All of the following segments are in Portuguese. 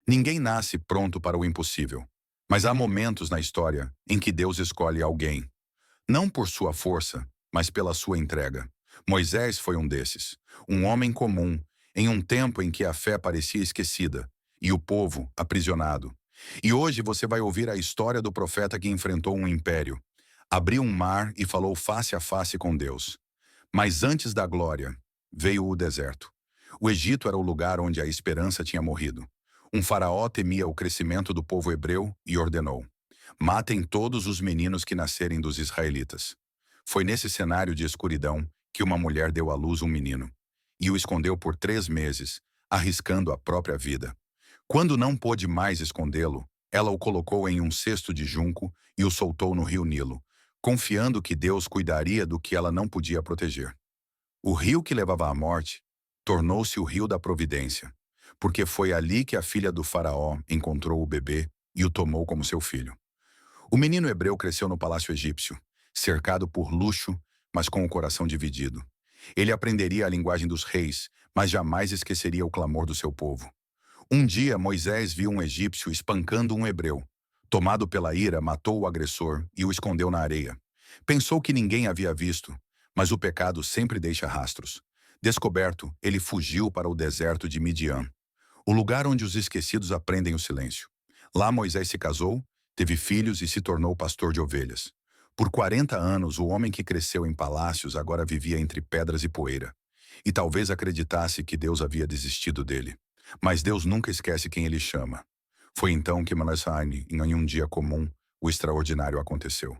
Ninguém nasce pronto para o impossível, mas há momentos na história em que Deus escolhe alguém, não por sua força, mas pela sua entrega. Moisés foi um desses, um homem comum, em um tempo em que a fé parecia esquecida e o povo aprisionado. E hoje você vai ouvir a história do profeta que enfrentou um império, abriu um mar e falou face a face com Deus. Mas antes da glória, veio o deserto. O Egito era o lugar onde a esperança tinha morrido. Um faraó temia o crescimento do povo hebreu e ordenou: matem todos os meninos que nascerem dos israelitas. Foi nesse cenário de escuridão que uma mulher deu à luz um menino e o escondeu por 3 meses, arriscando a própria vida. Quando não pôde mais escondê-lo, ela o colocou em um cesto de junco e o soltou no rio Nilo, confiando que Deus cuidaria do que ela não podia proteger. O rio que levava à morte tornou-se o rio da providência, porque foi ali que a filha do faraó encontrou o bebê e o tomou como seu filho. O menino hebreu cresceu no palácio egípcio, cercado por luxo, mas com o coração dividido. Ele aprenderia a linguagem dos reis, mas jamais esqueceria o clamor do seu povo. Um dia, Moisés viu um egípcio espancando um hebreu. Tomado pela ira, matou o agressor e o escondeu na areia. Pensou que ninguém havia visto, mas o pecado sempre deixa rastros. Descoberto, ele fugiu para o deserto de Midian, o lugar onde os esquecidos aprendem o silêncio. Lá Moisés se casou, teve filhos e se tornou pastor de ovelhas. Por 40 anos, o homem que cresceu em palácios agora vivia entre pedras e poeira. E talvez acreditasse que Deus havia desistido dele. Mas Deus nunca esquece quem ele chama. Foi então que Manasseh, em um dia comum, o extraordinário aconteceu.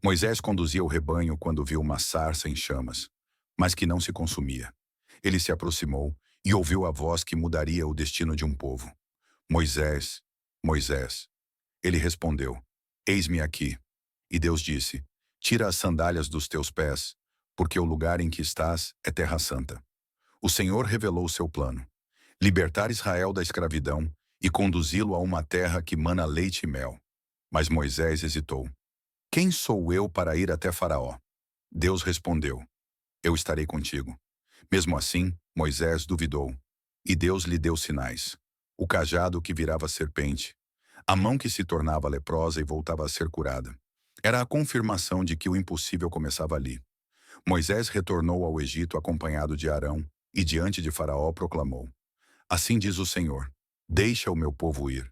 Moisés conduzia o rebanho quando viu uma sarça em chamas, mas que não se consumia. Ele se aproximou e ouviu a voz que mudaria o destino de um povo. Moisés, Moisés. Ele respondeu: eis-me aqui. E Deus disse: tira as sandálias dos teus pés, porque o lugar em que estás é terra santa. O Senhor revelou seu plano: libertar Israel da escravidão e conduzi-lo a uma terra que mana leite e mel. Mas Moisés hesitou. Quem sou eu para ir até Faraó? Deus respondeu: eu estarei contigo. Mesmo assim, Moisés duvidou. E Deus lhe deu sinais: o cajado que virava serpente, a mão que se tornava leprosa e voltava a ser curada. Era a confirmação de que o impossível começava ali. Moisés retornou ao Egito acompanhado de Arão e diante de Faraó proclamou: assim diz o Senhor, deixa o meu povo ir.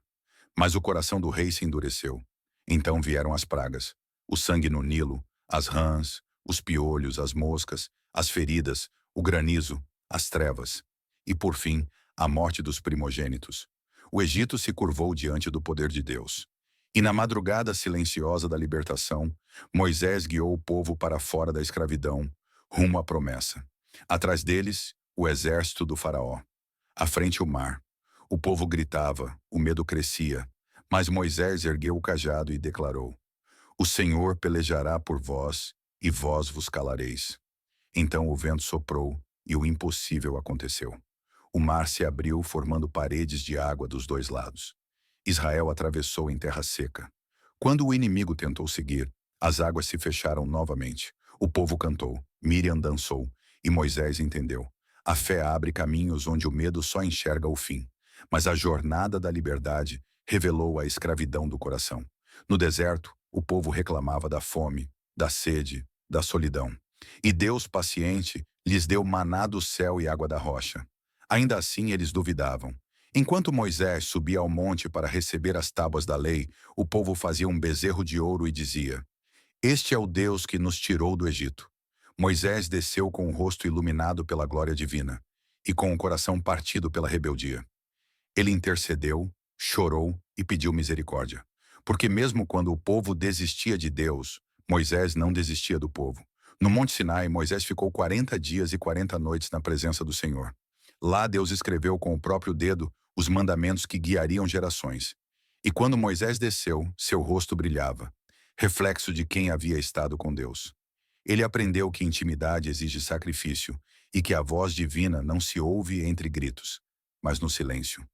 Mas o coração do rei se endureceu. Então vieram as pragas: o sangue no Nilo, as rãs, os piolhos, as moscas, as feridas, o granizo, as trevas. E por fim, a morte dos primogênitos. O Egito se curvou diante do poder de Deus. E na madrugada silenciosa da libertação, Moisés guiou o povo para fora da escravidão, rumo à promessa. Atrás deles, o exército do faraó. À frente o mar. O povo gritava, o medo crescia. Mas Moisés ergueu o cajado e declarou: o Senhor pelejará por vós, e vós vos calareis. Então o vento soprou, e o impossível aconteceu. O mar se abriu, formando paredes de água dos dois lados. Israel atravessou em terra seca. Quando o inimigo tentou seguir, as águas se fecharam novamente. O povo cantou, Miriam dançou, e Moisés entendeu: a fé abre caminhos onde o medo só enxerga o fim. Mas a jornada da liberdade revelou a escravidão do coração. No deserto, o povo reclamava da fome, da sede, da solidão. E Deus, paciente, lhes deu maná do céu e água da rocha. Ainda assim eles duvidavam. Enquanto Moisés subia ao monte para receber as tábuas da lei, o povo fazia um bezerro de ouro e dizia: este é o Deus que nos tirou do Egito. Moisés desceu com o rosto iluminado pela glória divina e com o coração partido pela rebeldia. Ele intercedeu, chorou e pediu misericórdia. Porque mesmo quando o povo desistia de Deus, Moisés não desistia do povo. No Monte Sinai, Moisés ficou 40 dias e 40 noites na presença do Senhor. Lá Deus escreveu com o próprio dedo os mandamentos que guiariam gerações. E quando Moisés desceu, seu rosto brilhava, reflexo de quem havia estado com Deus. Ele aprendeu que intimidade exige sacrifício e que a voz divina não se ouve entre gritos, mas no silêncio.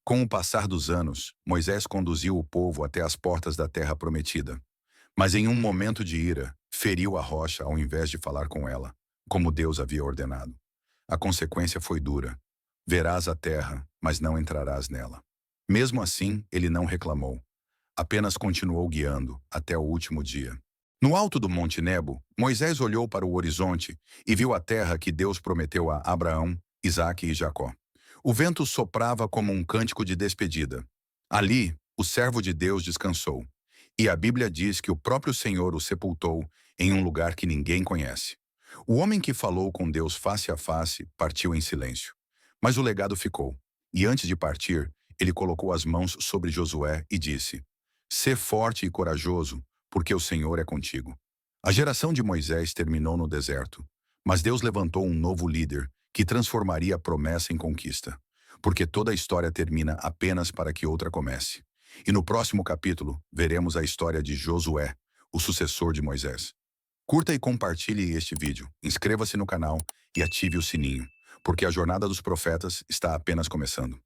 Com o passar dos anos, Moisés conduziu o povo até as portas da terra prometida. Mas em um momento de ira, feriu a rocha ao invés de falar com ela, como Deus havia ordenado. A consequência foi dura. Verás a terra, mas não entrarás nela. Mesmo assim, ele não reclamou. Apenas continuou guiando até o último dia. No alto do Monte Nebo, Moisés olhou para o horizonte e viu a terra que Deus prometeu a Abraão, Isaque e Jacó. O vento soprava como um cântico de despedida. Ali, o servo de Deus descansou. E a Bíblia diz que o próprio Senhor o sepultou em um lugar que ninguém conhece. O homem que falou com Deus face a face partiu em silêncio. Mas o legado ficou. E antes de partir, ele colocou as mãos sobre Josué e disse: Sê forte e corajoso, porque o Senhor é contigo. A geração de Moisés terminou no deserto, mas Deus levantou um novo líder que transformaria a promessa em conquista, porque toda a história termina apenas para que outra comece. E no próximo capítulo, veremos a história de Josué, o sucessor de Moisés. Curta e compartilhe este vídeo, inscreva-se no canal e ative o sininho, porque a jornada dos profetas está apenas começando.